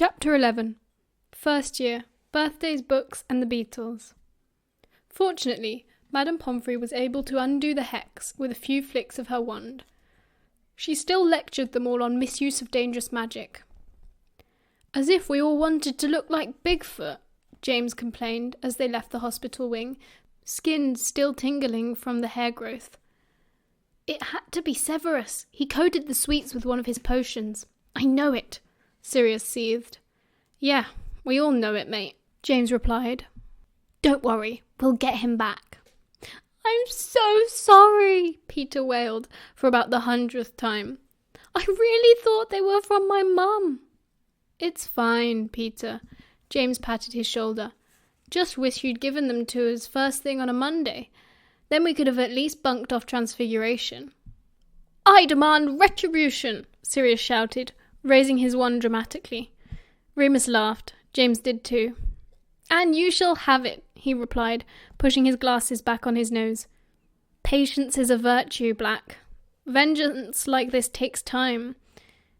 Chapter 11. First year. Birthdays, books, and the Beatles. Fortunately, Madame Pomfrey was able to undo the hex with a few flicks of her wand. She still lectured them all on misuse of dangerous magic. "As if we all wanted to look like Bigfoot," James complained as they left the hospital wing, skin still tingling from the hair growth. "It had to be Severus. He coated the sweets with one of his potions." "I know it," Sirius seethed. "Yeah, we all know it, mate," James replied. "Don't worry, we'll get him back." "I'm so sorry," Peter wailed for about the 100th time. "I really thought they were from my mum." "It's fine, Peter," James patted his shoulder. "Just wish you'd given them to us first thing on a Monday. Then we could have at least bunked off Transfiguration." "I demand retribution," Sirius shouted, raising his wand dramatically. Remus laughed. James did too. "And you shall have it," he replied, pushing his glasses back on his nose. "Patience is a virtue, Black. Vengeance like this takes time.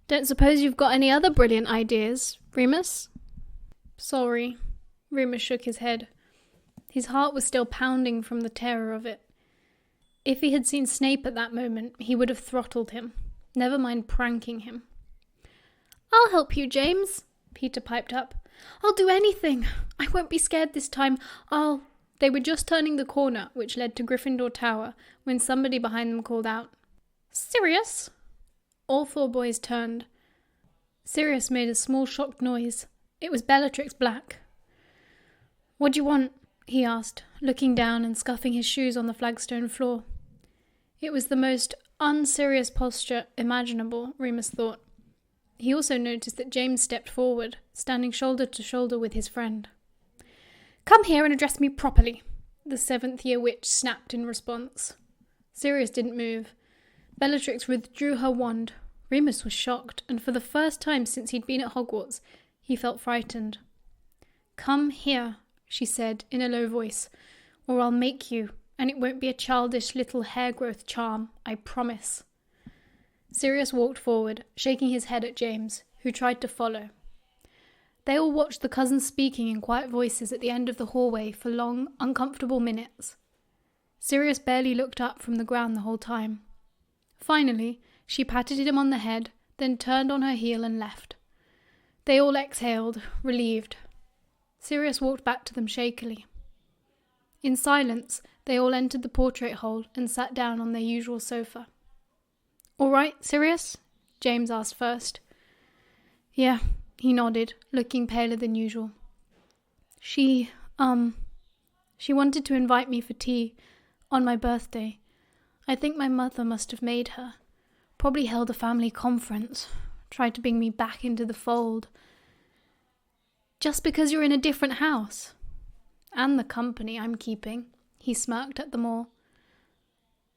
Don't suppose you've got any other brilliant ideas, Remus?" "Sorry." Remus shook his head. His heart was still pounding from the terror of it. If he had seen Snape at that moment, he would have throttled him. Never mind pranking him. "I'll help you, James," Peter piped up. "I'll do anything. I won't be scared this time. They were just turning the corner, which led to Gryffindor Tower, when somebody behind them called out, "Sirius!" All four boys turned. Sirius made a small shocked noise. It was Bellatrix Black. "What do you want?" he asked, looking down and scuffing his shoes on the flagstone floor. It was the most unserious posture imaginable, Remus thought. He also noticed that James stepped forward, standing shoulder to shoulder with his friend. "Come here and address me properly," the 7th-year witch snapped in response. Sirius didn't move. Bellatrix withdrew her wand. Remus was shocked, and for the first time since he'd been at Hogwarts, he felt frightened. "Come here," she said in a low voice, "or I'll make you, and it won't be a childish little hair-growth charm, I promise." Sirius walked forward, shaking his head at James, who tried to follow. They all watched the cousins speaking in quiet voices at the end of the hallway for long, uncomfortable minutes. Sirius barely looked up from the ground the whole time. Finally, she patted him on the head, then turned on her heel and left. They all exhaled, relieved. Sirius walked back to them shakily. In silence, they all entered the portrait hole and sat down on their usual sofa. "All right, Sirius?" James asked first. "Yeah," he nodded, looking paler than usual. She wanted to invite me for tea on my birthday. I think my mother must have made her. Probably held a family conference. Tried to bring me back into the fold. Just because you're in a different house. And the company I'm keeping," he smirked at them all.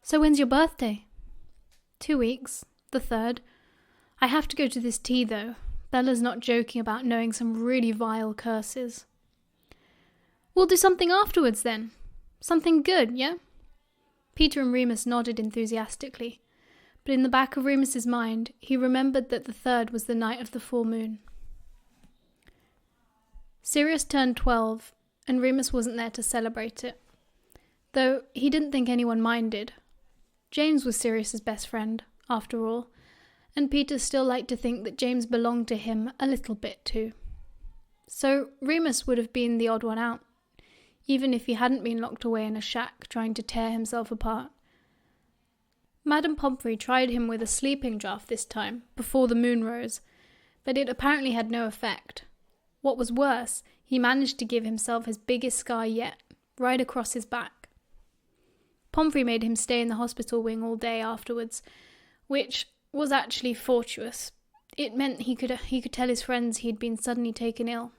"So when's your birthday?" 2 weeks. The 3rd. I have to go to this tea, though. Bella's not joking about knowing some really vile curses. "We'll do something afterwards, then. Something good, yeah?" Peter and Remus nodded enthusiastically, but in the back of Remus's mind, he remembered that the 3rd was the night of the full moon. Sirius turned 12, and Remus wasn't there to celebrate it, though he didn't think anyone minded. James was Sirius's best friend, after all, and Peter still liked to think that James belonged to him a little bit too. So Remus would have been the odd one out, even if he hadn't been locked away in a shack trying to tear himself apart. Madame Pomfrey tried him with a sleeping draught this time, before the moon rose, but it apparently had no effect. What was worse, he managed to give himself his biggest scar yet, right across his back. Pomfrey made him stay in the hospital wing all day afterwards, which was actually fortuitous. It meant he could tell his friends he'd been suddenly taken ill.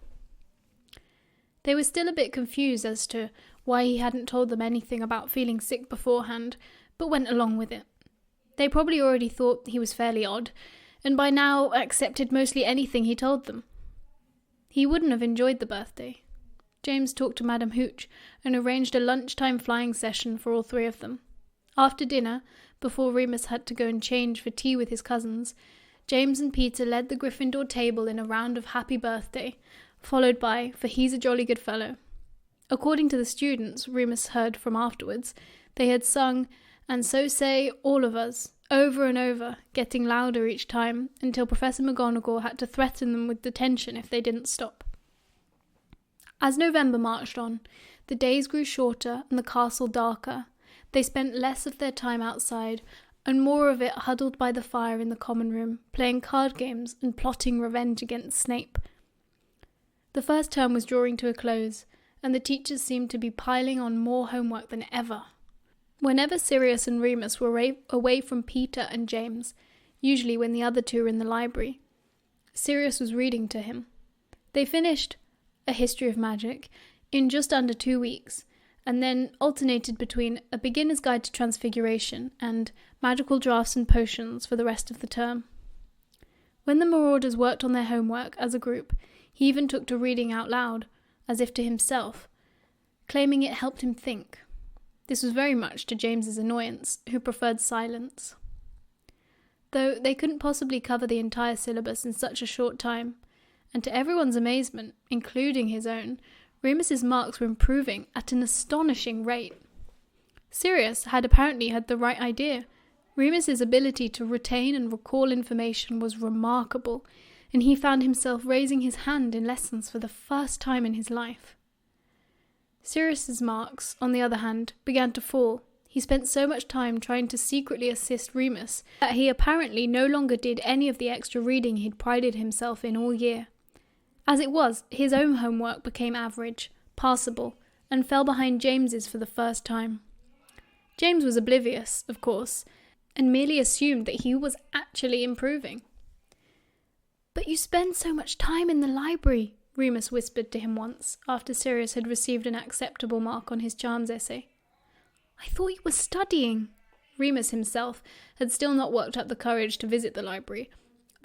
They were still a bit confused as to why he hadn't told them anything about feeling sick beforehand, but went along with it. They probably already thought he was fairly odd, and by now accepted mostly anything he told them. He wouldn't have enjoyed the birthday. James talked to Madame Hooch and arranged a lunchtime flying session for all 3 of them. After dinner, before Remus had to go and change for tea with his cousins, James and Peter led the Gryffindor table in a round of happy birthday, followed by "For he's a jolly good fellow." According to the students Remus heard from afterwards, they had sung "And so say all of us," over and over, getting louder each time, until Professor McGonagall had to threaten them with detention if they didn't stop. As November marched on, the days grew shorter and the castle darker. They spent less of their time outside, and more of it huddled by the fire in the common room, playing card games and plotting revenge against Snape. The first term was drawing to a close, and the teachers seemed to be piling on more homework than ever. Whenever Sirius and Remus were away from Peter and James, usually when the other two were in the library, Sirius was reading to him. They finished A History of Magic in just under 2 weeks, and then alternated between A Beginner's Guide to Transfiguration and Magical Drafts and Potions for the rest of the term. When the Marauders worked on their homework as a group, he even took to reading out loud, as if to himself, claiming it helped him think. This was very much to James's annoyance, who preferred silence. Though they couldn't possibly cover the entire syllabus in such a short time, and to everyone's amazement, including his own, Remus's marks were improving at an astonishing rate. Sirius had apparently had the right idea. Remus's ability to retain and recall information was remarkable, and he found himself raising his hand in lessons for the first time in his life. Sirius's marks, on the other hand, began to fall. He spent so much time trying to secretly assist Remus that he apparently no longer did any of the extra reading he'd prided himself in all year. As it was, his own homework became average, passable, and fell behind James's for the first time. James was oblivious, of course, and merely assumed that he was actually improving. "But you spend so much time in the library," Remus whispered to him once, after Sirius had received an acceptable mark on his charms essay. "I thought you were studying." Remus himself had still not worked up the courage to visit the library.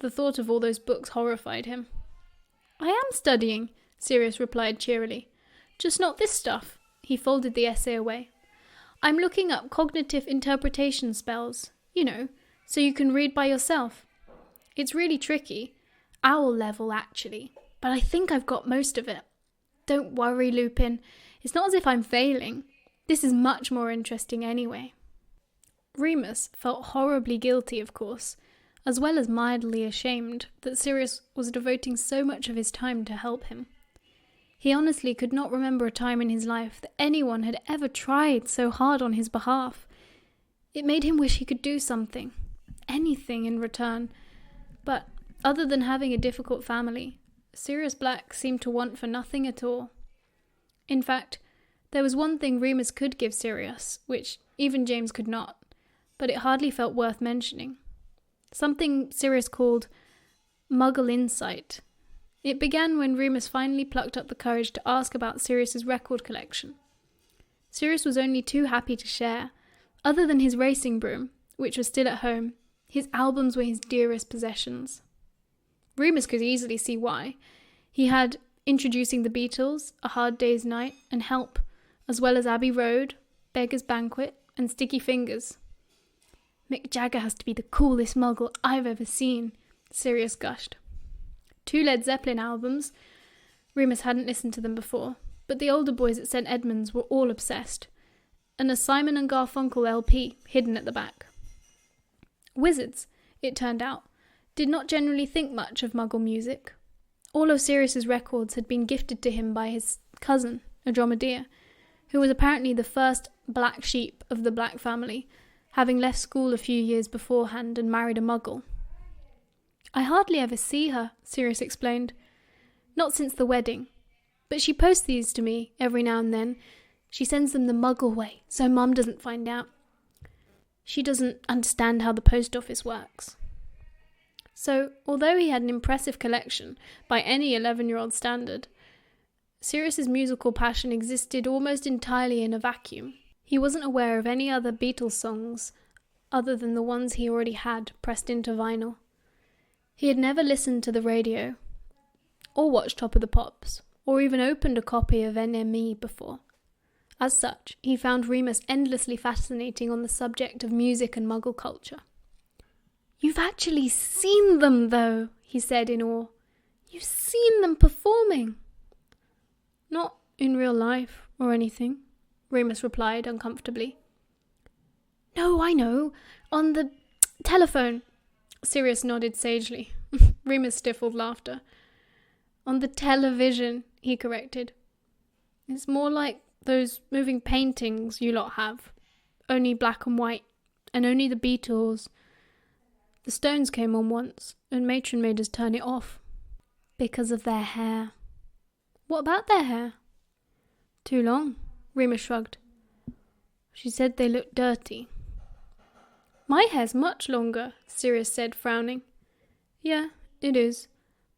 The thought of all those books horrified him. "I am studying," Sirius replied cheerily. "Just not this stuff." He folded the essay away. "I'm looking up cognitive interpretation spells, so you can read by yourself. It's really tricky, owl level actually, but I think I've got most of it. Don't worry, Lupin. It's not as if I'm failing. This is much more interesting anyway." Remus felt horribly guilty, of course, as well as mildly ashamed that Sirius was devoting so much of his time to help him. He honestly could not remember a time in his life that anyone had ever tried so hard on his behalf. It made him wish he could do something, anything in return. But other than having a difficult family, Sirius Black seemed to want for nothing at all. In fact, there was one thing Remus could give Sirius, which even James could not, but it hardly felt worth mentioning. Something Sirius called Muggle insight. It began when Remus finally plucked up the courage to ask about Sirius's record collection. Sirius was only too happy to share. Other than his racing broom, which was still at home, his albums were his dearest possessions. Remus could easily see why. He had Introducing the Beatles, A Hard Day's Night, and Help, as well as Abbey Road, Beggar's Banquet, and Sticky Fingers. "Mick Jagger has to be the coolest Muggle I've ever seen," Sirius gushed. 2 Led Zeppelin albums. Remus hadn't listened to them before, but the older boys at St. Edmunds were all obsessed, and a Simon and Garfunkel LP hidden at the back. Wizards, it turned out, did not generally think much of Muggle music. All of Sirius's records had been gifted to him by his cousin, a dromedare, who was apparently the first black sheep of the Black family, having left school a few years beforehand and married a Muggle. "I hardly ever see her," Sirius explained. "Not since the wedding. But she posts these to me every now and then. She sends them the Muggle way, so Mum doesn't find out. She doesn't understand how the post office works." So, although he had an impressive collection by any 11-year-old standard, Sirius's musical passion existed almost entirely in a vacuum. He wasn't aware of any other Beatles songs other than the ones he already had pressed into vinyl. He had never listened to the radio, or watched Top of the Pops, or even opened a copy of NME before. As such, he found Remus endlessly fascinating on the subject of music and Muggle culture. "You've actually seen them, though," he said in awe. "You've seen them performing." "Not in real life or anything," Remus replied uncomfortably. "No, I know. On the telephone." Sirius nodded sagely. Remus stifled laughter. "On the television," he corrected. "It's more like those moving paintings you lot have. Only black and white, and only the Beatles. The Stones came on once, and Matron made us turn it off. Because of their hair." "What about their hair?" "Too long," Remus shrugged. "She said they looked dirty." "My hair's much longer," Sirius said, frowning. "Yeah, it is.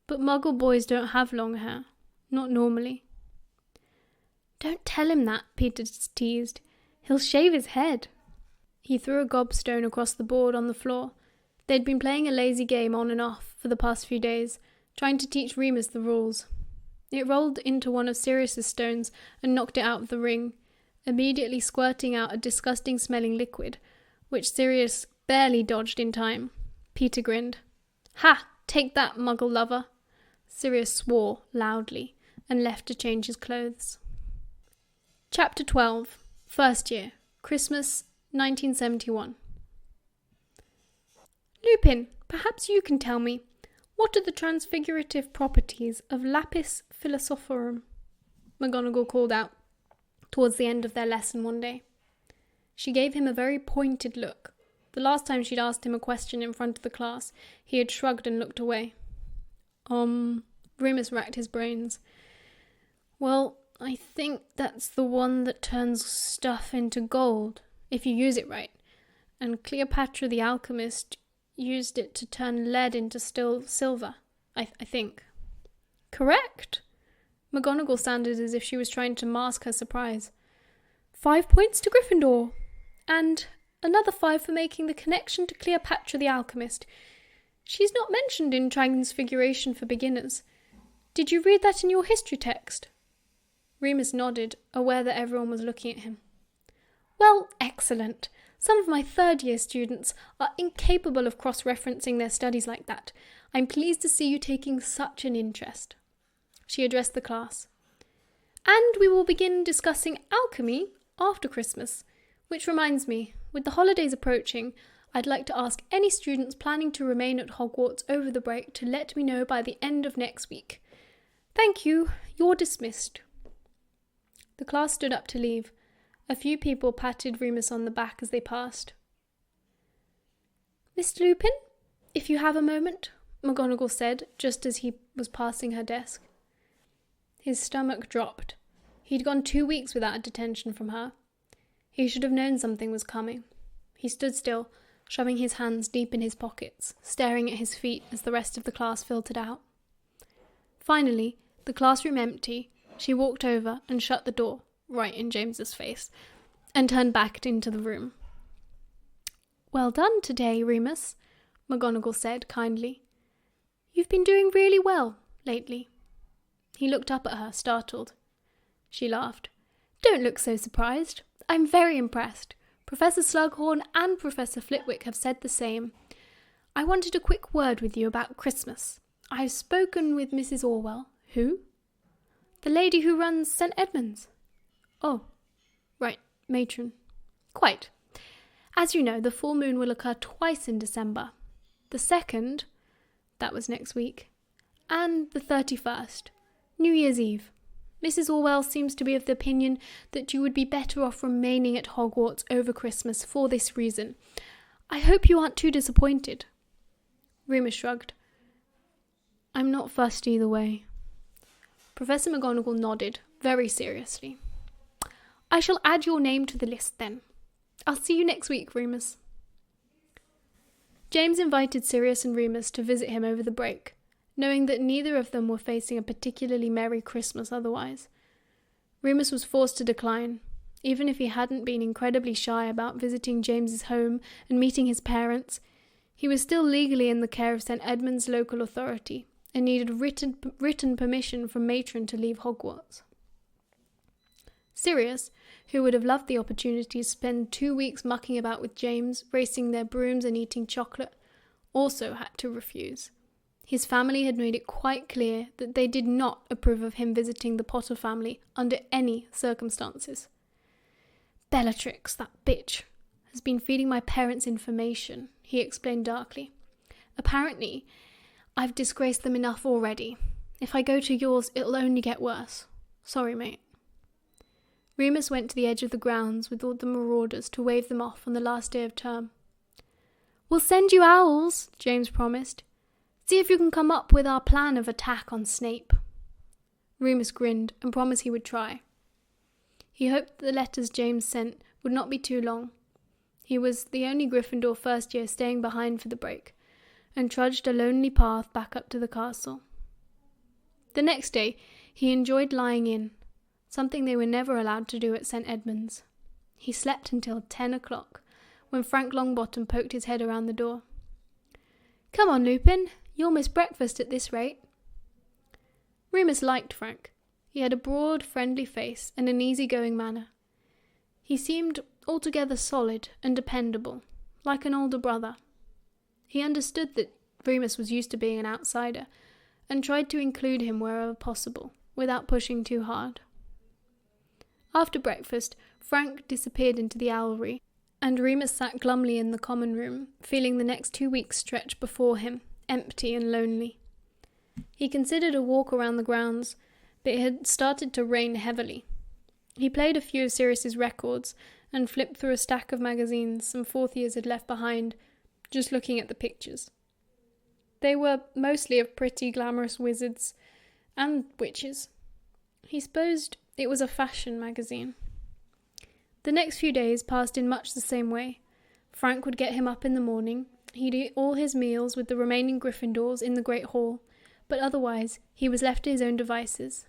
But Muggle boys don't have long hair. Not normally." "Don't tell him that," Peter teased. "He'll shave his head." He threw a gobstone across the board on the floor. They'd been playing a lazy game on and off for the past few days, trying to teach Remus the rules. It rolled into one of Sirius's stones and knocked it out of the ring, immediately squirting out a disgusting-smelling liquid, which Sirius barely dodged in time. Peter grinned. "Ha! Take that, Muggle lover!" Sirius swore loudly and left to change his clothes. Chapter 12. First Year. Christmas, 1971. "Lupin, perhaps you can tell me, what are the transfigurative properties of lapis philosophorum?" McGonagall called out towards the end of their lesson one day. She gave him a very pointed look. The last time she'd asked him a question in front of the class, he had shrugged and looked away. Remus racked his brains. "Well, I think that's the one that turns stuff into gold, if you use it right. And Cleopatra the alchemist used it to turn lead into silver, I think." "Correct!" McGonagall sounded as if she was trying to mask her surprise. 5 points to Gryffindor! And another 5 for making the connection to Cleopatra the alchemist. She's not mentioned in Transfiguration for Beginners. Did you read that in your history text? Remus nodded, aware that everyone was looking at him. "Well, excellent. Some of my third-year students are incapable of cross-referencing their studies like that. I'm pleased to see you taking such an interest." She addressed the class. "And we will begin discussing alchemy after Christmas. Which reminds me, with the holidays approaching, I'd like to ask any students planning to remain at Hogwarts over the break to let me know by the end of next week. Thank you. You're dismissed." The class stood up to leave. A few people patted Remus on the back as they passed. "Mr. Lupin, if you have a moment," McGonagall said, just as he was passing her desk. His stomach dropped. He'd gone 2 weeks without a detention from her. He should have known something was coming. He stood still, shoving his hands deep in his pockets, staring at his feet as the rest of the class filtered out. Finally, the classroom empty, she walked over and shut the door, right in James's face, and turned back into the room. "Well done today, Remus," McGonagall said kindly. "You've been doing really well lately." He looked up at her, startled. She laughed. "Don't look so surprised. I'm very impressed. Professor Slughorn and Professor Flitwick have said the same. I wanted a quick word with you about Christmas. I've spoken with Mrs. Orwell." "Who?" "The lady who runs St. Edmund's." "Oh, right, matron." "Quite. As you know, the full moon will occur twice in December. The 2nd, that was next week, and the 31st, New Year's Eve. Mrs. Orwell seems to be of the opinion that you would be better off remaining at Hogwarts over Christmas for this reason. I hope you aren't too disappointed." Remus shrugged. "I'm not fussed either way." Professor McGonagall nodded, very seriously. "I shall add your name to the list then. I'll see you next week, Remus." James invited Sirius and Remus to visit him over the break, knowing that neither of them were facing a particularly merry Christmas otherwise. Remus was forced to decline, even if he hadn't been incredibly shy about visiting James's home and meeting his parents. He was still legally in the care of St. Edmund's local authority and needed written permission from Matron to leave Hogwarts. Sirius, who would have loved the opportunity to spend 2 weeks mucking about with James, racing their brooms and eating chocolate, also had to refuse. His family had made it quite clear that they did not approve of him visiting the Potter family under any circumstances. "Bellatrix, that bitch, has been feeding my parents information," he explained darkly. "Apparently, I've disgraced them enough already. If I go to yours, it'll only get worse. Sorry, mate." Remus went to the edge of the grounds with all the marauders to wave them off on the last day of term. "We'll send you owls," James promised. "See if you can come up with our plan of attack on Snape." Remus grinned and promised he would try. He hoped the letters James sent would not be too long. He was the only Gryffindor first year staying behind for the break, and trudged a lonely path back up to the castle. The next day he enjoyed lying in, something they were never allowed to do at St. Edmund's. He slept until 10 o'clock, when Frank Longbottom poked his head around the door. "Come on, Lupin, you'll miss breakfast at this rate." Remus liked Frank. He had a broad, friendly face and an easy-going manner. He seemed altogether solid and dependable, like an older brother. He understood that Remus was used to being an outsider, and tried to include him wherever possible, without pushing too hard. After breakfast, Frank disappeared into the owlry, and Remus sat glumly in the common room, feeling the next 2 weeks stretch before him, empty and lonely. He considered a walk around the grounds, but it had started to rain heavily. He played a few of Sirius's records, and flipped through a stack of magazines some fourth years had left behind, just looking at the pictures. They were mostly of pretty glamorous wizards and witches. He supposed it was a fashion magazine. The next few days passed in much the same way. Frank would get him up in the morning. He'd eat all his meals with the remaining Gryffindors in the Great Hall, but otherwise he was left to his own devices.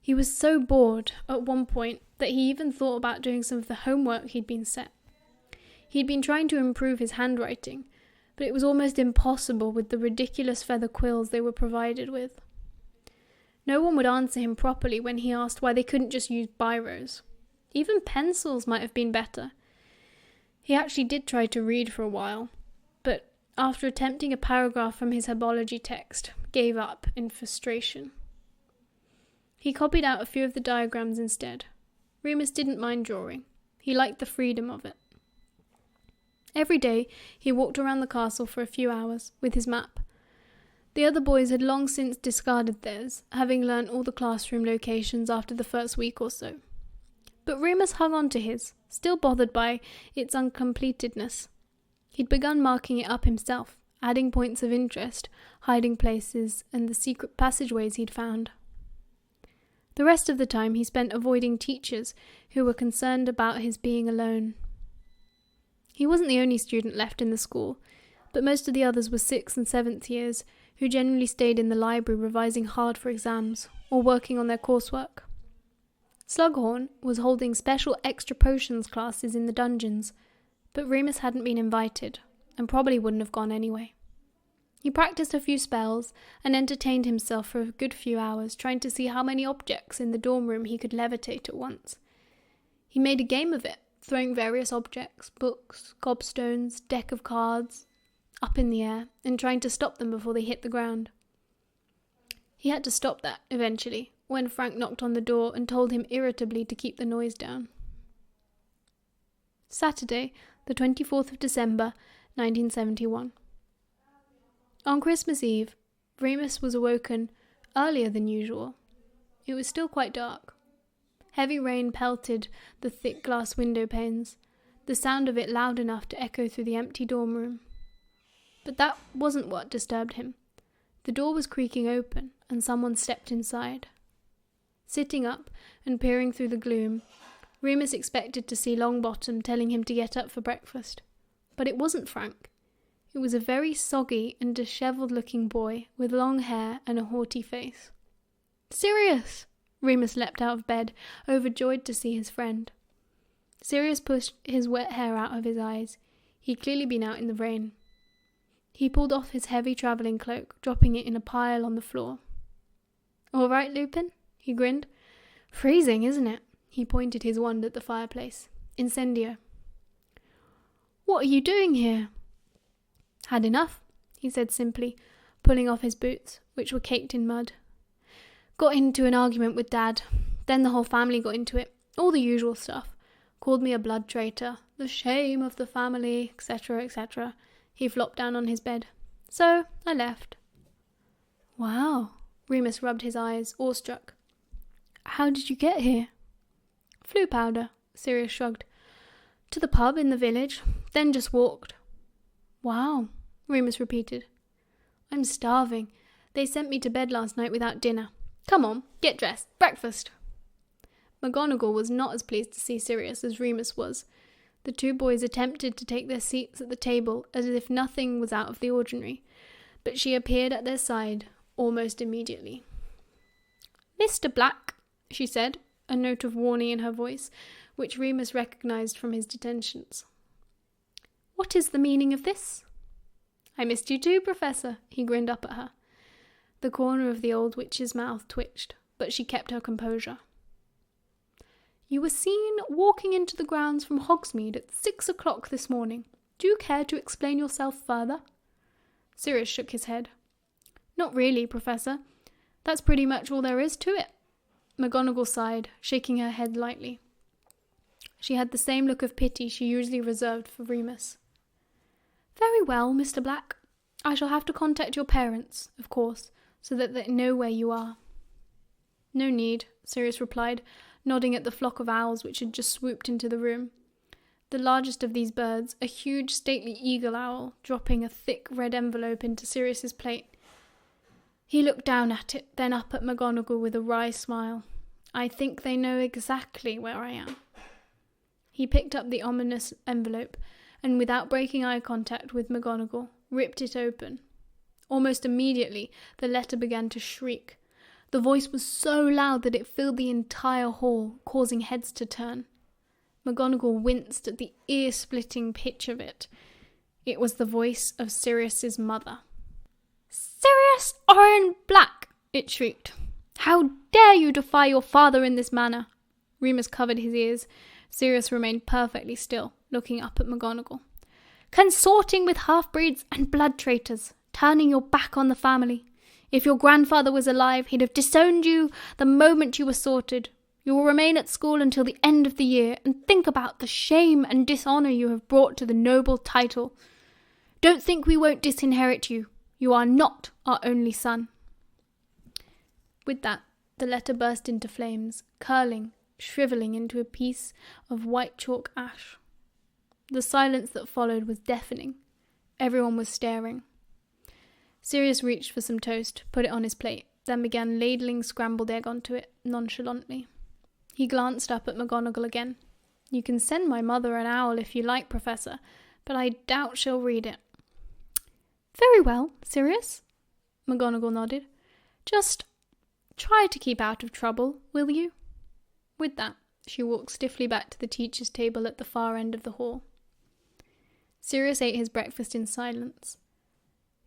He was so bored at one point that he even thought about doing some of the homework he'd been set. He'd been trying to improve his handwriting, but it was almost impossible with the ridiculous feather quills they were provided with. No one would answer him properly when he asked why they couldn't just use biros. Even pencils might have been better. He actually did try to read for a while, but after attempting a paragraph from his herbology text, gave up in frustration. He copied out a few of the diagrams instead. Remus didn't mind drawing. He liked the freedom of it. Every day he walked around the castle for a few hours with his map. The other boys had long since discarded theirs, having learnt all the classroom locations after the first week or so. But Remus hung on to his, still bothered by its uncompletedness. He'd begun marking it up himself, adding points of interest, hiding places, and the secret passageways he'd found. The rest of the time he spent avoiding teachers who were concerned about his being alone. He wasn't the only student left in the school, but most of the others were 6th and 7th years, who generally stayed in the library revising hard for exams, or working on their coursework. Slughorn was holding special extra potions classes in the dungeons, but Remus hadn't been invited, and probably wouldn't have gone anyway. He practiced a few spells, and entertained himself for a good few hours, trying to see how many objects in the dorm room he could levitate at once. He made a game of it, throwing various objects, books, gobstones, deck of cards, up in the air, and trying to stop them before they hit the ground. He had to stop that, eventually, when Frank knocked on the door and told him irritably to keep the noise down. Saturday, the 24th of December, 1971. On Christmas Eve, Remus was awoken earlier than usual. It was still quite dark. Heavy rain pelted the thick glass window panes, the sound of it loud enough to echo through the empty dorm room. But that wasn't what disturbed him. The door was creaking open, and someone stepped inside. Sitting up and peering through the gloom, Remus expected to see Longbottom telling him to get up for breakfast. But it wasn't Frank. It was a very soggy and dishevelled-looking boy with long hair and a haughty face. "Sirius!" Remus leapt out of bed, overjoyed to see his friend. Sirius pushed his wet hair out of his eyes. He'd clearly been out in the rain. He pulled off his heavy travelling cloak, dropping it in a pile on the floor. "All right, Lupin?" he grinned. "Freezing, isn't it?" He pointed his wand at the fireplace. "Incendio." "What are you doing here?" Had enough, he said simply, pulling off his boots, which were caked in mud. Got into an argument with Dad. Then the whole family got into it. All the usual stuff. Called me a blood traitor, the shame of the family, etc., etc. He flopped down on his bed. So I left. Wow. Remus rubbed his eyes, awestruck. How did you get here? Flu powder, Sirius shrugged. To the pub in the village, then just walked. Wow, Remus repeated. I'm starving. They sent me to bed last night without dinner. Come on, get dressed. Breakfast. McGonagall was not as pleased to see Sirius as Remus was. The two boys attempted to take their seats at the table as if nothing was out of the ordinary, but she appeared at their side almost immediately. Mr. Black, she said, a note of warning in her voice, which Remus recognised from his detentions. What is the meaning of this? I missed you too, Professor, he grinned up at her. The corner of the old witch's mouth twitched, but she kept her composure. You were seen walking into the grounds from Hogsmeade at 6 o'clock this morning. Do you care to explain yourself further? Sirius shook his head. Not really, Professor. That's pretty much all there is to it. McGonagall sighed, shaking her head lightly. She had the same look of pity she usually reserved for Remus. Very well, Mr. Black. I shall have to contact your parents, of course, so that they know where you are. No need, Sirius replied, nodding at the flock of owls which had just swooped into the room. The largest of these birds, a huge stately eagle owl, dropping a thick red envelope into Sirius's plate. He looked down at it, then up at McGonagall with a wry smile. I think they know exactly where I am. He picked up the ominous envelope, and without breaking eye contact with McGonagall, ripped it open. Almost immediately, the letter began to shriek. The voice was so loud that it filled the entire hall, causing heads to turn. McGonagall winced at the ear-splitting pitch of it. It was the voice of Sirius's mother. Sirius Oran Black, it shrieked. How dare you defy your father in this manner? Remus covered his ears. Sirius remained perfectly still, looking up at McGonagall. Consorting with half-breeds and blood traitors, turning your back on the family. If your grandfather was alive, he'd have disowned you the moment you were sorted. You will remain at school until the end of the year, and think about the shame and dishonour you have brought to the noble title. Don't think we won't disinherit you. You are not our only son. With that, the letter burst into flames, curling, shrivelling into a piece of white chalk ash. The silence that followed was deafening. Everyone was staring. Sirius reached for some toast, put it on his plate, then began ladling scrambled egg onto it, nonchalantly. He glanced up at McGonagall again. You can send my mother an owl if you like, Professor, but I doubt she'll read it. Very well, Sirius, McGonagall nodded. Just try to keep out of trouble, will you? With that, she walked stiffly back to the teacher's table at the far end of the hall. Sirius ate his breakfast in silence.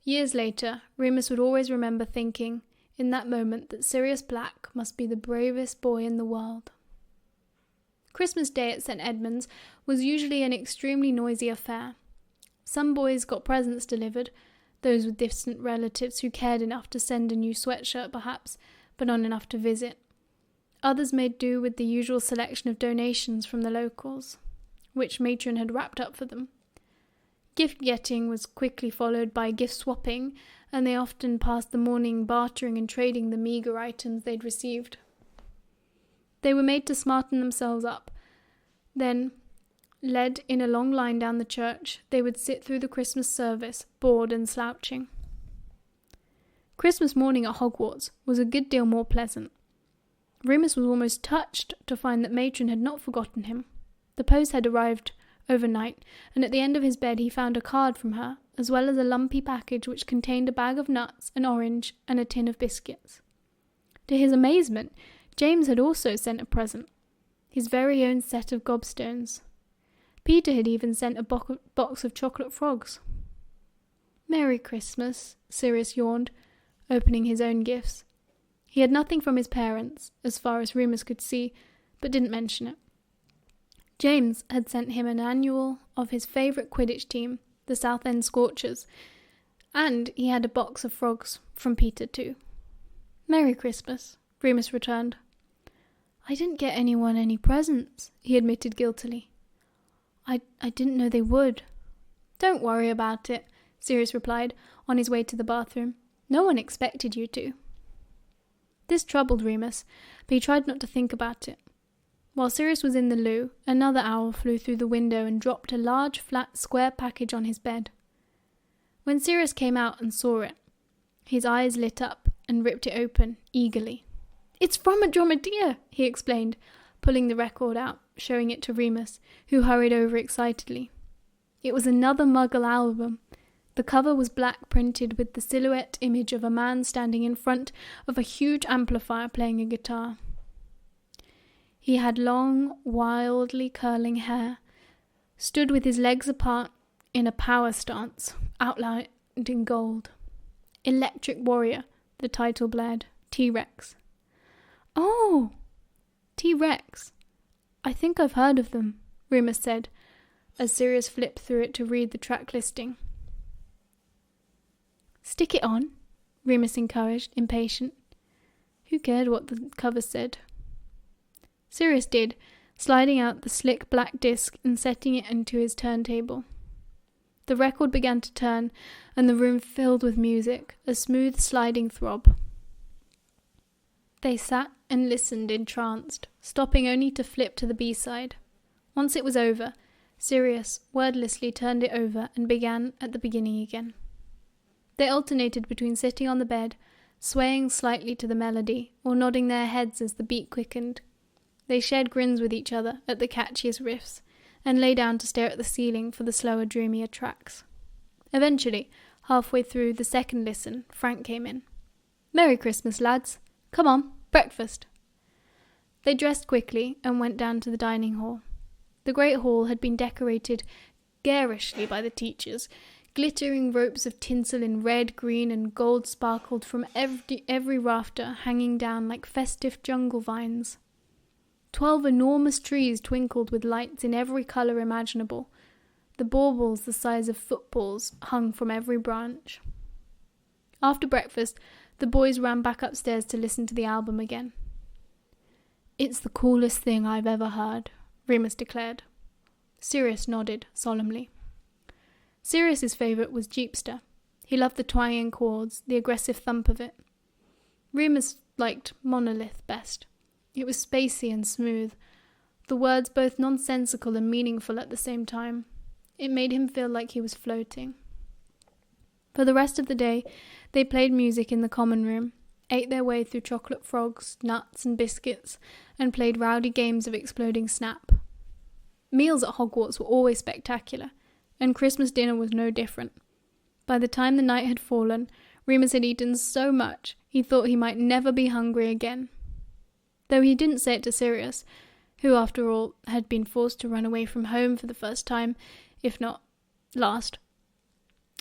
Years later, Remus would always remember thinking, in that moment, that Sirius Black must be the bravest boy in the world. Christmas Day at St. Edmund's was usually an extremely noisy affair. Some boys got presents delivered, those with distant relatives who cared enough to send a new sweatshirt perhaps, but not enough to visit. Others made do with the usual selection of donations from the locals, which matron had wrapped up for them. Gift-getting was quickly followed by gift-swapping, and they often passed the morning bartering and trading the meagre items they'd received. They were made to smarten themselves up. Then, led in a long line down the church, they would sit through the Christmas service, bored and slouching. Christmas morning at Hogwarts was a good deal more pleasant. Remus was almost touched to find that matron had not forgotten him. The post had arrived overnight, and at the end of his bed he found a card from her, as well as a lumpy package which contained a bag of nuts, an orange, and a tin of biscuits. To his amazement, James had also sent a present, his very own set of gobstones. Peter had even sent a box of chocolate frogs. Merry Christmas, Sirius yawned, opening his own gifts. He had nothing from his parents, as far as Remus could see, but didn't mention it. James had sent him an annual of his favourite Quidditch team, the South End Scorchers, and he had a box of frogs from Peter too. "Merry Christmas," Remus returned. "I didn't get anyone any presents," he admitted guiltily. I didn't know they would." "Don't worry about it," Sirius replied, on his way to the bathroom. "No one expected you to." This troubled Remus, but he tried not to think about it. While Sirius was in the loo, another owl flew through the window and dropped a large, flat, square package on his bed. When Sirius came out and saw it, his eyes lit up and ripped it open, eagerly. "It's from a Dromadeer," he explained, pulling the record out, showing it to Remus, who hurried over excitedly. It was another Muggle album. The cover was black printed with the silhouette image of a man standing in front of a huge amplifier playing a guitar. He had long, wildly curling hair, stood with his legs apart in a power stance, outlined in gold. "Electric Warrior," the title blared. "T-Rex." "Oh, T-Rex. I think I've heard of them," Remus said, as Sirius flipped through it to read the track listing. "Stick it on," Remus encouraged, impatient. Who cared what the cover said? Sirius did, sliding out the slick black disc and setting it into his turntable. The record began to turn, and the room filled with music, a smooth sliding throb. They sat and listened entranced, stopping only to flip to the B-side. Once it was over, Sirius wordlessly turned it over and began at the beginning again. They alternated between sitting on the bed, swaying slightly to the melody, or nodding their heads as the beat quickened. They shared grins with each other at the catchiest riffs, and lay down to stare at the ceiling for the slower, dreamier tracks. Eventually, halfway through the second listen, Frank came in. "Merry Christmas, lads. Come on, breakfast." They dressed quickly and went down to the dining hall. The great hall had been decorated garishly by the teachers. Glittering ropes of tinsel in red, green, and gold sparkled from every rafter, hanging down like festive jungle vines. 12 enormous trees twinkled with lights in every colour imaginable. The baubles the size of footballs hung from every branch. After breakfast, the boys ran back upstairs to listen to the album again. "It's the coolest thing I've ever heard," Remus declared. Sirius nodded solemnly. Sirius's favourite was Jeepster. He loved the twanging chords, the aggressive thump of it. Remus liked Monolith best. It was spacey and smooth, the words both nonsensical and meaningful at the same time. It made him feel like he was floating. For the rest of the day, they played music in the common room, ate their way through chocolate frogs, nuts and biscuits, and played rowdy games of exploding snap. Meals at Hogwarts were always spectacular, and Christmas dinner was no different. By the time the night had fallen, Remus had eaten so much he thought he might never be hungry again. Though he didn't say it to Sirius, who, after all, had been forced to run away from home for the first time, if not last.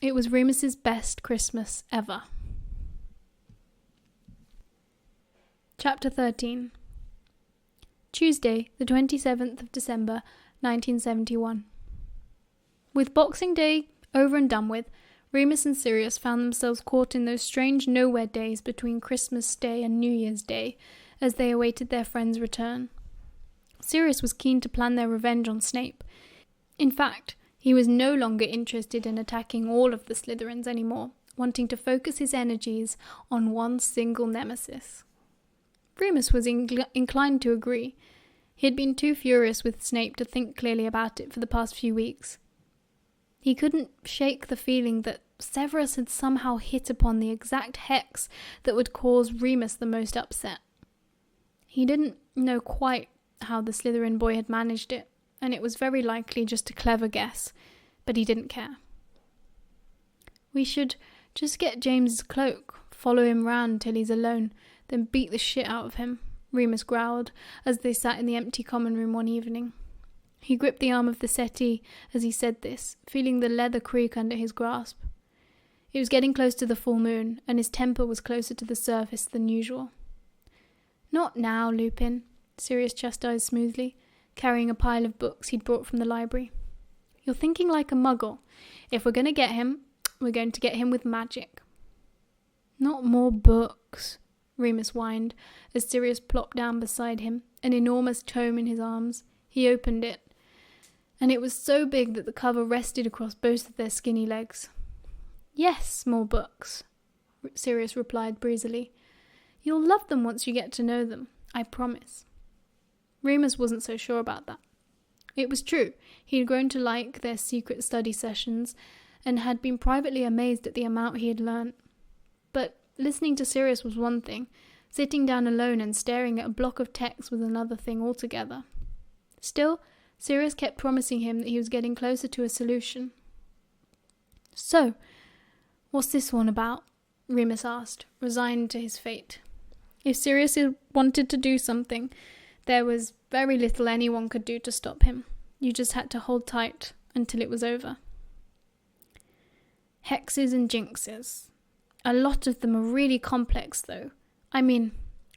It was Remus's best Christmas ever. Chapter 13. Tuesday, the 27th of December, 1971. With Boxing Day over and done with, Remus and Sirius found themselves caught in those strange nowhere days between Christmas Day and New Year's Day, as they awaited their friend's return. Sirius was keen to plan their revenge on Snape. In fact, he was no longer interested in attacking all of the Slytherins anymore, wanting to focus his energies on one single nemesis. Remus was inclined to agree. He had been too furious with Snape to think clearly about it for the past few weeks. He couldn't shake the feeling that Severus had somehow hit upon the exact hex that would cause Remus the most upset. He didn't know quite how the Slytherin boy had managed it, and it was very likely just a clever guess, but he didn't care. "We should just get James's cloak, follow him round till he's alone, then beat the shit out of him," Remus growled as they sat in the empty common room one evening. He gripped the arm of the settee as he said this, feeling the leather creak under his grasp. It was getting close to the full moon, and his temper was closer to the surface than usual. "Not now, Lupin," Sirius chastised smoothly, carrying a pile of books he'd brought from the library. You're thinking like a Muggle. If we're going to get him, we're going to get him with magic. Not more books, Remus whined, as Sirius plopped down beside him, an enormous tome in his arms. He opened it, and it was so big that the cover rested across both of their skinny legs. Yes, more books, Sirius replied breezily. You'll love them once you get to know them, I promise. Remus wasn't so sure about that. It was true, he had grown to like their secret study sessions, and had been privately amazed at the amount he had learnt. But listening to Sirius was one thing, sitting down alone and staring at a block of text was another thing altogether. Still, Sirius kept promising him that he was getting closer to a solution. So, what's this one about? Remus asked, resigned to his fate. If Sirius wanted to do something, there was very little anyone could do to stop him. You just had to hold tight until it was over. Hexes and jinxes. A lot of them are really complex, though. I mean,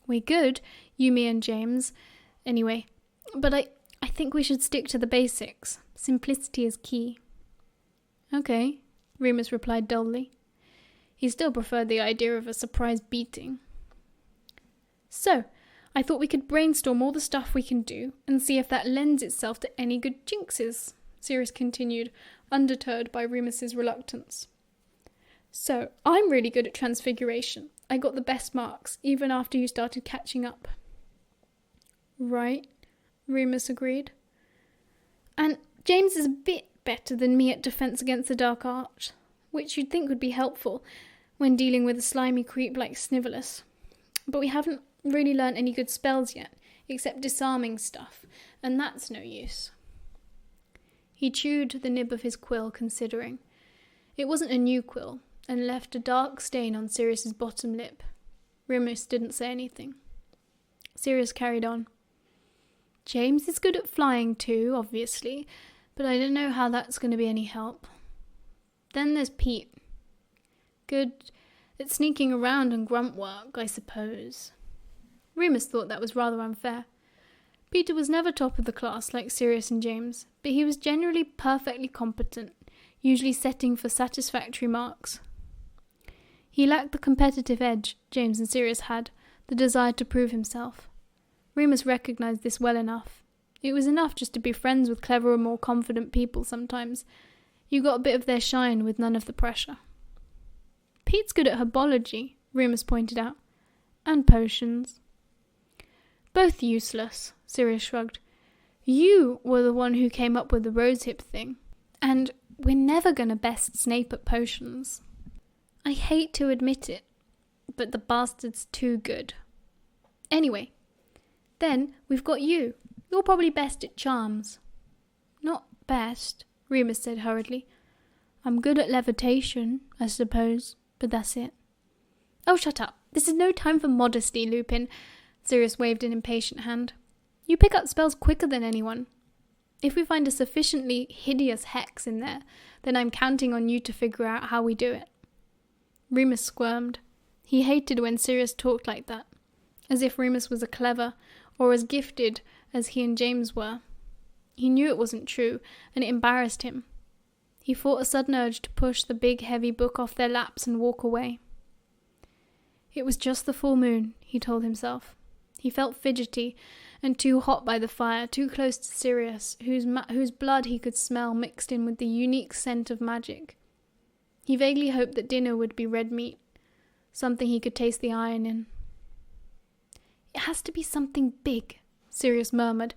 we're good, you, me, and James. Anyway, but I think we should stick to the basics. Simplicity is key. Okay, Remus replied dully. He still preferred the idea of a surprise beating. So, I thought we could brainstorm all the stuff we can do and see if that lends itself to any good jinxes, Sirius continued, undeterred by Remus's reluctance. So, I'm really good at transfiguration. I got the best marks, even after you started catching up. Right, Remus agreed. And James is a bit better than me at defense against the dark arts, which you'd think would be helpful when dealing with a slimy creep like Snivelus. But we haven't really learnt any good spells yet, except disarming stuff, and that's no use. He chewed the nib of his quill, considering. It wasn't a new quill, and left a dark stain on Sirius's bottom lip. Remus didn't say anything. Sirius carried on. James is good at flying too, obviously, but I don't know how that's going to be any help. Then there's Pete. Good at sneaking around and grunt work, I suppose. Remus thought that was rather unfair. Peter was never top of the class like Sirius and James, but he was generally perfectly competent, usually setting for satisfactory marks. He lacked the competitive edge James and Sirius had, the desire to prove himself. Remus recognised this well enough. It was enough just to be friends with cleverer, more confident people sometimes. You got a bit of their shine with none of the pressure. Pete's good at herbology, Remus pointed out. And potions. Both useless, Sirius shrugged. You were the one who came up with the rosehip thing. And we're never going to best Snape at potions. I hate to admit it, but the bastard's too good. Anyway, then we've got you. You're probably best at charms. Not best, Remus said hurriedly. I'm good at levitation, I suppose, but that's it. Oh, shut up. This is no time for modesty, Lupin. Sirius waved an impatient hand. You pick up spells quicker than anyone. If we find a sufficiently hideous hex in there, then I'm counting on you to figure out how we do it. Remus squirmed. He hated when Sirius talked like that, as if Remus was as clever or as gifted as he and James were. He knew it wasn't true, and it embarrassed him. He fought a sudden urge to push the big heavy book off their laps and walk away. It was just the full moon, he told himself. He felt fidgety and too hot by the fire, too close to Sirius, whose blood he could smell mixed in with the unique scent of magic. He vaguely hoped that dinner would be red meat, something he could taste the iron in. It has to be something big, Sirius murmured,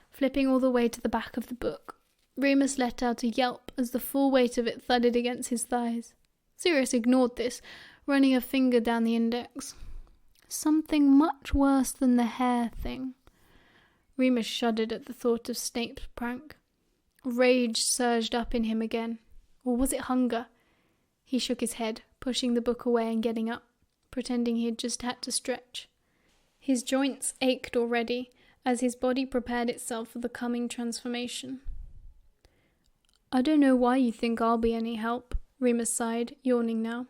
flipping all the way to the back of the book. Remus let out a yelp as the full weight of it thudded against his thighs. Sirius ignored this, running a finger down the index. Something much worse than the hair thing. Remus shuddered at the thought of Snape's prank. Rage surged up in him again. Or was it hunger? He shook his head, pushing the book away and getting up, pretending he had just had to stretch. His joints ached already, as his body prepared itself for the coming transformation. I don't know why you think I'll be any help, Remus sighed, yawning now.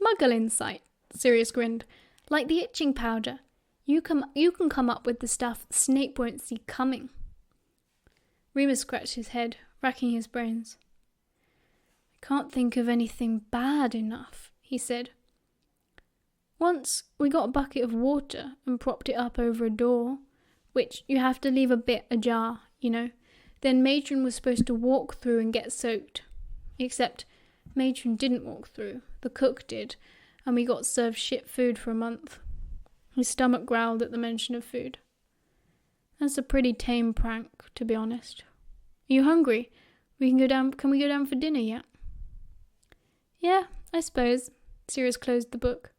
Muggle insight, Sirius grinned. Like the itching powder. You can come up with the stuff Snape won't see coming. Remus scratched his head, racking his brains. I can't think of anything bad enough, he said. Once we got a bucket of water and propped it up over a door, which you have to leave a bit ajar, you know. Then Matron was supposed to walk through and get soaked. Except Matron didn't walk through, the cook did, and we got served shit food for a month. His stomach growled at the mention of food. That's a pretty tame prank, to be honest. Are you hungry? Can we go down for dinner yet? Yeah, I suppose. Sirius closed the book.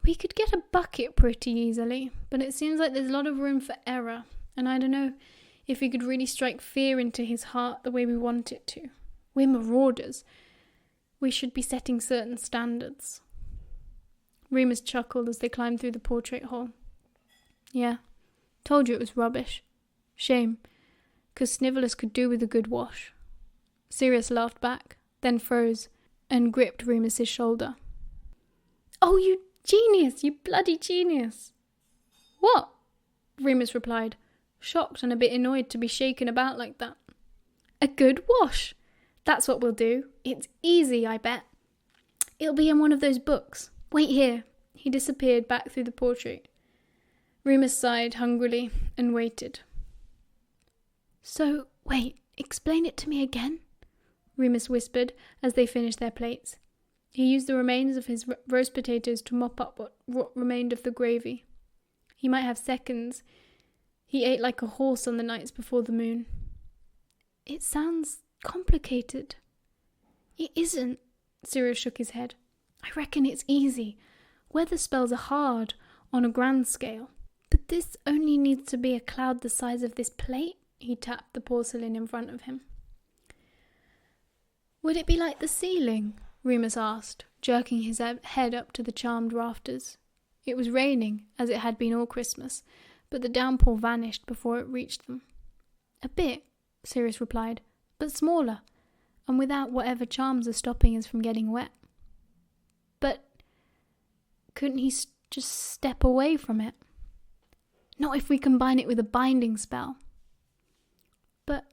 We could get a bucket pretty easily, but it seems like there's a lot of room for error, and I don't know if we could really strike fear into his heart the way we want it to. We're marauders. We should be setting certain standards. Remus chuckled as they climbed through the portrait hole. Yeah, told you it was rubbish. Shame, 'cause Snivelus could do with a good wash. Sirius laughed back, then froze, and gripped Remus's shoulder. Oh, you genius, you bloody genius. What? Remus replied, shocked and a bit annoyed to be shaken about like that. A good wash. That's what we'll do. It's easy, I bet. It'll be in one of those books. Wait here. He disappeared back through the portrait. Remus sighed hungrily and waited. So, wait, explain it to me again, Remus whispered as they finished their plates. He used the remains of his roast potatoes to mop up what remained of the gravy. He might have seconds. He ate like a horse on the nights before the moon. It sounds complicated. It isn't, Sirius shook his head. I reckon it's easy. Weather spells are hard on a grand scale. But this only needs to be a cloud the size of this plate, he tapped the porcelain in front of him. Would it be like the ceiling? Remus asked, jerking his head up to the charmed rafters. It was raining, as it had been all Christmas, but the downpour vanished before it reached them. A bit, Sirius replied, but smaller, and without whatever charms are stopping us from getting wet. But couldn't he just step away from it? Not if we combine it with a binding spell. But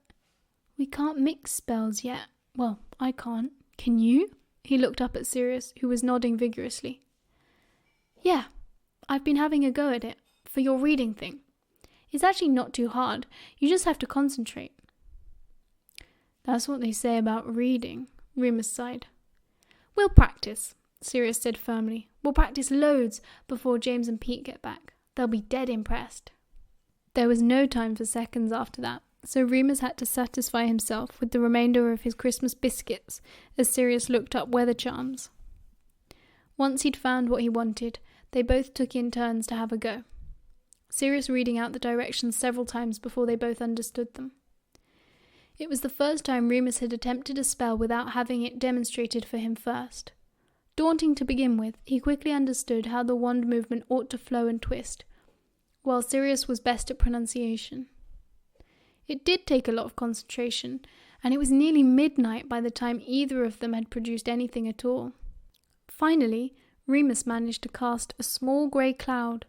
we can't mix spells yet. Well, I can't. Can you? He looked up at Sirius, who was nodding vigorously. Yeah, I've been having a go at it, for your reading thing. It's actually not too hard. You just have to concentrate. That's what they say about reading, Remus sighed. We'll practice, Sirius said firmly. We'll practice loads before James and Pete get back. They'll be dead impressed. There was no time for seconds after that, so Remus had to satisfy himself with the remainder of his Christmas biscuits as Sirius looked up weather charms. Once he'd found what he wanted, they both took in turns to have a go, Sirius reading out the directions several times before they both understood them. It was the first time Remus had attempted a spell without having it demonstrated for him first. Daunting to begin with, he quickly understood how the wand movement ought to flow and twist, while Sirius was best at pronunciation. It did take a lot of concentration, and it was nearly midnight by the time either of them had produced anything at all. Finally, Remus managed to cast a small grey cloud.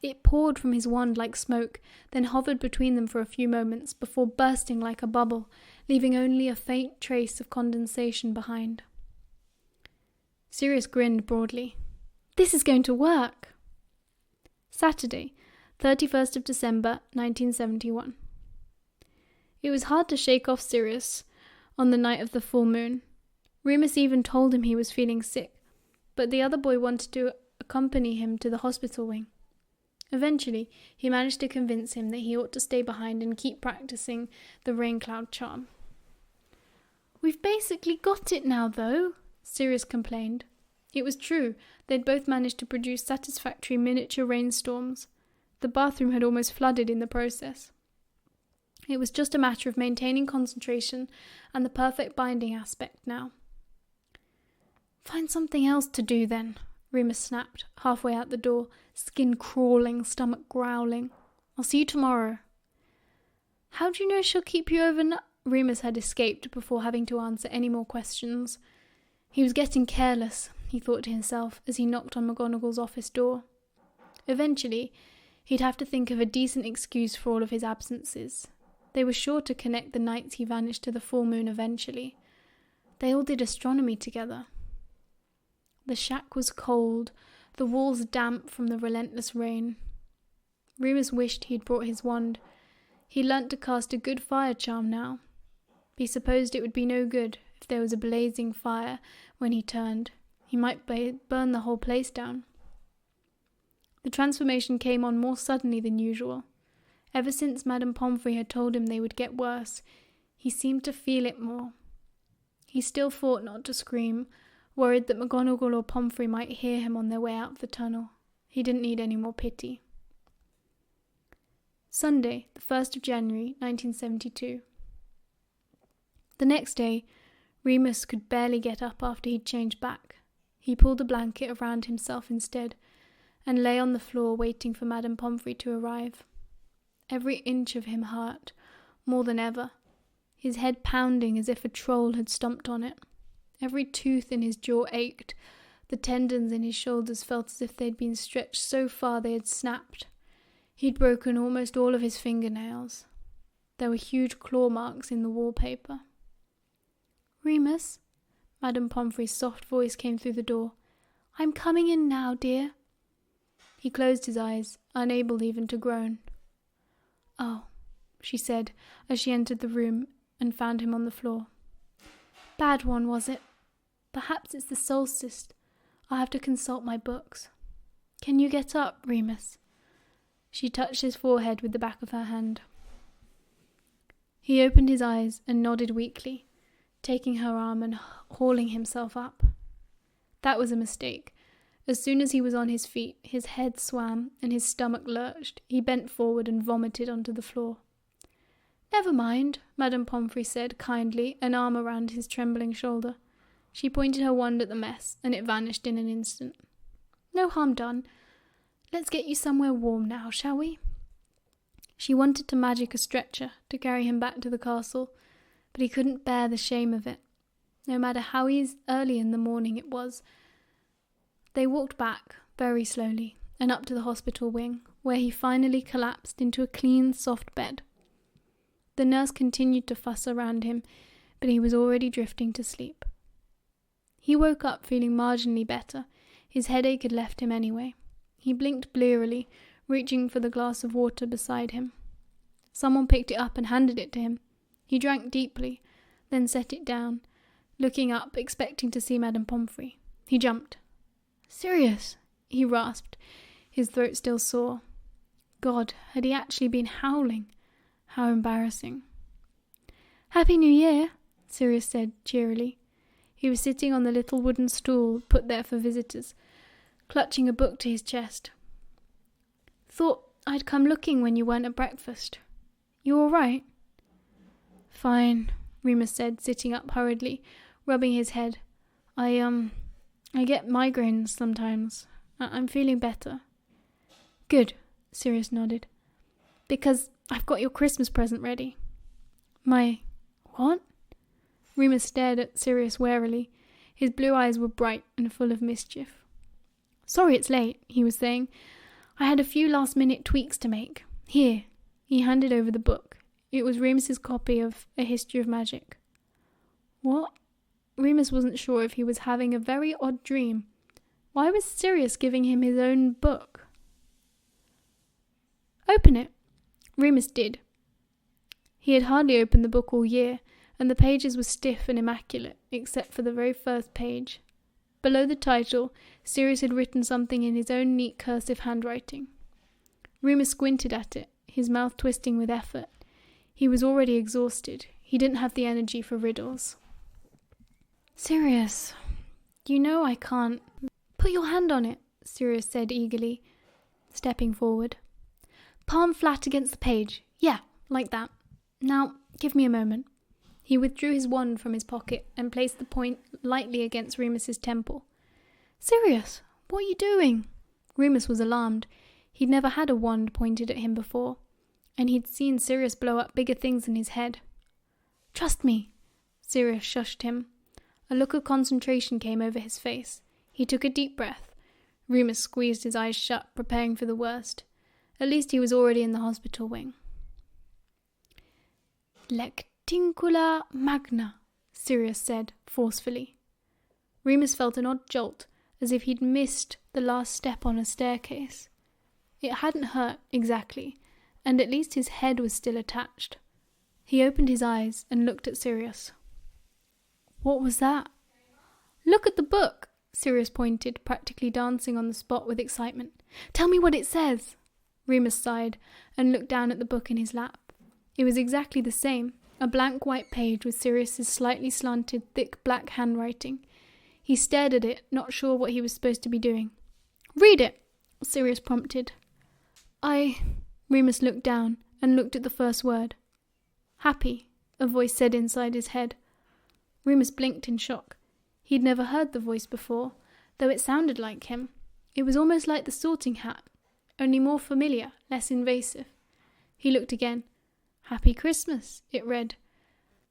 It poured from his wand like smoke, then hovered between them for a few moments before bursting like a bubble, leaving only a faint trace of condensation behind. Sirius grinned broadly. This is going to work! Saturday, 31st of December, 1971. It was hard to shake off Sirius on the night of the full moon. Remus even told him he was feeling sick, but the other boy wanted to accompany him to the hospital wing. Eventually, he managed to convince him that he ought to stay behind and keep practicing the rain cloud charm. We've basically got it now, though, Sirius complained. It was true, they'd both managed to produce satisfactory miniature rainstorms. The bathroom had almost flooded in the process. It was just a matter of maintaining concentration and the perfect binding aspect now. Find something else to do then, Remus snapped, halfway out the door, skin crawling, stomach growling. I'll see you tomorrow. How do you know she'll keep you overnight? Remus had escaped before having to answer any more questions. He was getting careless, he thought to himself as he knocked on McGonagall's office door. Eventually, he'd have to think of a decent excuse for all of his absences. They were sure to connect the nights he vanished to the full moon eventually. They all did astronomy together. The shack was cold, the walls damp from the relentless rain. Remus wished he'd brought his wand. He learnt to cast a good fire charm now. He supposed it would be no good if there was a blazing fire when he turned. He might burn the whole place down. The transformation came on more suddenly than usual. Ever since Madame Pomfrey had told him they would get worse, he seemed to feel it more. He still fought not to scream, worried that McGonagall or Pomfrey might hear him on their way out of the tunnel. He didn't need any more pity. Sunday, the 1st of January, 1972. The next day, Remus could barely get up after he'd changed back. He pulled a blanket around himself instead, and lay on the floor waiting for Madame Pomfrey to arrive. Every inch of him hurt, more than ever, his head pounding as if a troll had stomped on it. Every tooth in his jaw ached. The tendons in his shoulders felt as if they'd been stretched so far they had snapped. He'd broken almost all of his fingernails. There were huge claw marks in the wallpaper. "Remus," Madame Pomfrey's soft voice came through the door. "I'm coming in now, dear." He closed his eyes, unable even to groan. "Oh," she said as she entered the room and found him on the floor. "Bad one, was it? Perhaps it's the solstice. I'll have to consult my books. Can you get up, Remus?" She touched his forehead with the back of her hand. He opened his eyes and nodded weakly, taking her arm and hauling himself up. That was a mistake. As soon as he was on his feet, his head swam and his stomach lurched. He bent forward and vomited onto the floor. "Never mind," Madame Pomfrey said kindly, an arm around his trembling shoulder. She pointed her wand at the mess, and it vanished in an instant. "No harm done. Let's get you somewhere warm now, shall we?" She wanted to magic a stretcher to carry him back to the castle, but he couldn't bear the shame of it, no matter how early in the morning it was. They walked back, very slowly, and up to the hospital wing, where he finally collapsed into a clean, soft bed. The nurse continued to fuss around him, but he was already drifting to sleep. He woke up feeling marginally better. His headache had left him anyway. He blinked blearily, reaching for the glass of water beside him. Someone picked it up and handed it to him. He drank deeply, then set it down, looking up, expecting to see Madame Pomfrey. He jumped. "Sirius!" he rasped, his throat still sore. God, had he actually been howling? How embarrassing. "Happy New Year," Sirius said cheerily. He was sitting on the little wooden stool put there for visitors, clutching a book to his chest. "Thought I'd come looking when you weren't at breakfast. You all right?" "Fine," Remus said, sitting up hurriedly, rubbing his head. I get migraines sometimes. I'm feeling better." "Good," Sirius nodded. "Because I've got your Christmas present ready." "My what?" Remus stared at Sirius warily. His blue eyes were bright and full of mischief. "Sorry it's late," he was saying. "I had a few last-minute tweaks to make. Here." He handed over the book. It was Remus's copy of A History of Magic. What? Remus wasn't sure if he was having a very odd dream. Why was Sirius giving him his own book? "Open it." Remus did. He had hardly opened the book all year, and the pages were stiff and immaculate, except for the very first page. Below the title, Sirius had written something in his own neat cursive handwriting. Remus squinted at it, his mouth twisting with effort. He was already exhausted. He didn't have the energy for riddles. "Sirius, you know I can't—" "Put your hand on it," Sirius said eagerly, stepping forward. "Palm flat against the page. Yeah, like that. Now, give me a moment." He withdrew his wand from his pocket and placed the point lightly against Remus's temple. "Sirius, what are you doing?" Remus was alarmed. He'd never had a wand pointed at him before, and he'd seen Sirius blow up bigger things than his head. "Trust me." Sirius shushed him. A look of concentration came over his face. He took a deep breath. Remus squeezed his eyes shut, preparing for the worst. At least he was already in the hospital wing. Lectincula magna, Sirius said forcefully. Remus felt an odd jolt, as if he'd missed the last step on a staircase. It hadn't hurt exactly, and at least his head was still attached. He opened his eyes and looked at Sirius. What was that? Look at the book, Sirius pointed, practically dancing on the spot with excitement. Tell me what it says. Remus sighed and looked down at the book in his lap. It was exactly the same, a blank white page with Sirius's slightly slanted, thick black handwriting. He stared at it, not sure what he was supposed to be doing. Read it, Sirius prompted. Remus looked down and looked at the first word. Happy, a voice said inside his head. Remus blinked in shock. He'd never heard the voice before, though it sounded like him. It was almost like the Sorting Hat, only more familiar, less invasive. He looked again. Happy Christmas, it read.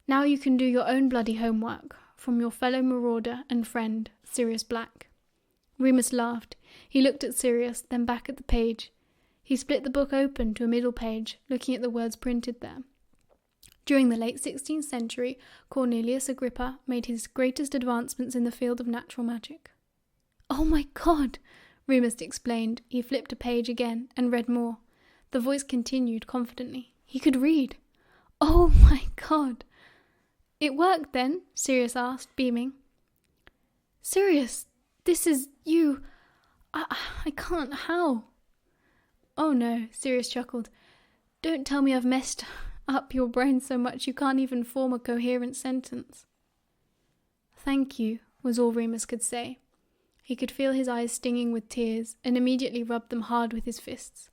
Now you can do your own bloody homework, from your fellow marauder and friend, Sirius Black. Remus laughed. He looked at Sirius, then back at the page. He split the book open to a middle page, looking at the words printed there. During the late 16th century, Cornelius Agrippa made his greatest advancements in the field of natural magic. Oh my God, Remus explained. He flipped a page again and read more. The voice continued confidently. He could read. Oh my God. It worked then? Sirius asked, beaming. Sirius, this is you. I can't. How? Oh no, Sirius chuckled. Don't tell me I've messed up your brain so much you can't even form a coherent sentence. Thank you, was all Remus could say. He could feel his eyes stinging with tears and immediately rubbed them hard with his fists.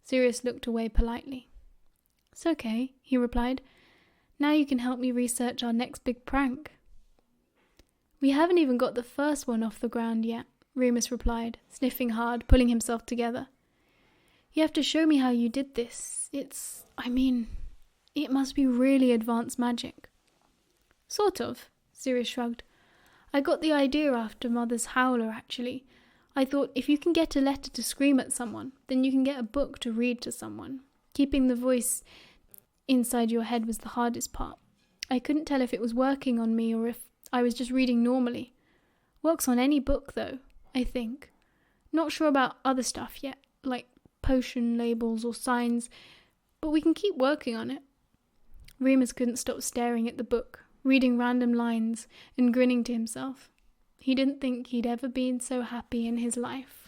Sirius looked away politely. It's okay, he replied. Now you can help me research our next big prank. We haven't even got the first one off the ground yet, Remus replied, sniffing hard, pulling himself together. You have to show me how you did this. It must be really advanced magic. Sort of, Sirius shrugged. I got the idea after Mother's howler, actually. I thought if you can get a letter to scream at someone, then you can get a book to read to someone. Keeping the voice inside your head was the hardest part. I couldn't tell if it was working on me or if I was just reading normally. Works on any book, though, I think. Not sure about other stuff yet, like potion labels or signs, but we can keep working on it. Remus couldn't stop staring at the book, reading random lines and grinning to himself. He didn't think he'd ever been so happy in his life.